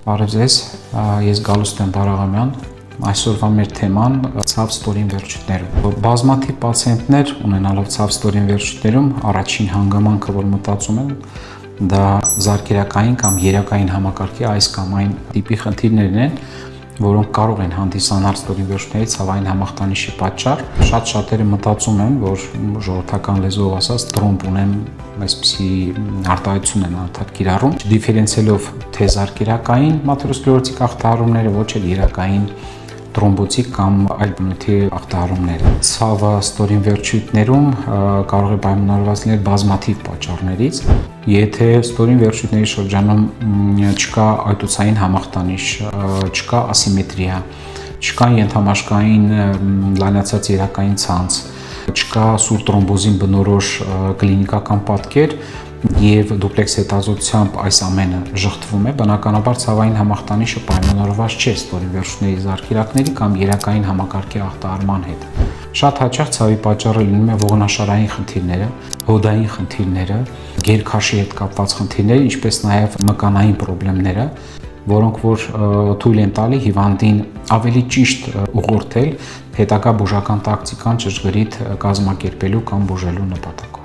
Բարև ձեզ, ես Գալուստ եմ Բարաղամյան, այսօրվա մեր թեման ցավ ստորին վերջույթներում։ Բազմաթիվ պացիենտներ ունենալով ցավ ստորին վերջույթներում առաջին հանգամանքը, որ մտածում են, դա զարկերակային կամ երակային համակարգի այս կամ այն տիպի խնդիրներն են, որոնք կարող են հանդիսանալ ստորին վերջույթների ցավային համախտանիշի պատճառ։ Շատ շատերը մտածում են, որ ժողովրդական լեզվով ասած տրոմբ ունեն, այսպիսի արտահայտություն են արդար կիրառում, դիֆերենցիալով թե զարկերակային մաթերոսկլերոտիկ ախտահարումները, ոչ էլ երակային տրոմբոցիկ կամ այլ բնույթի ախտահարումները։ Ցավը ստորին վերջույթներում կարող է պայմանավորված լինել բազմաթիվ պատճառներից։ Եթե ստորին վերջույթների շրջանում չկա այտուցային համախտանիշ, չկա ասիմետրիա, չկա ենթամաշկային լայնացած երակային ցանց, չկա սուր տրոմբոզին բնորոշ կլինիկական պատկեր եւ դուպլեքս հետազոտությամբ այս ամենը ժխտվում է, բնականաբար ցավային համախտանիշը պայմանավորված չէ ստորին վերջույթների զարկերակների կամ երակային համակարգի ախտահարման հետ։ Շատ հաճախ ցավի պատճառը լինում է ողնաշարային խնդիրները, հոդային խնդիրները, գերքաշի հետ կապված խնդիրները, ինչպես նաև մկանային խնդիրները, որոնք որ թույլ են տալի հիվանդին ավելի ճիշտ ուղղորդել հետագա բուժական տակտիկան ճշգրիտ կազմակերպելու կամ բուժելու նպատակով։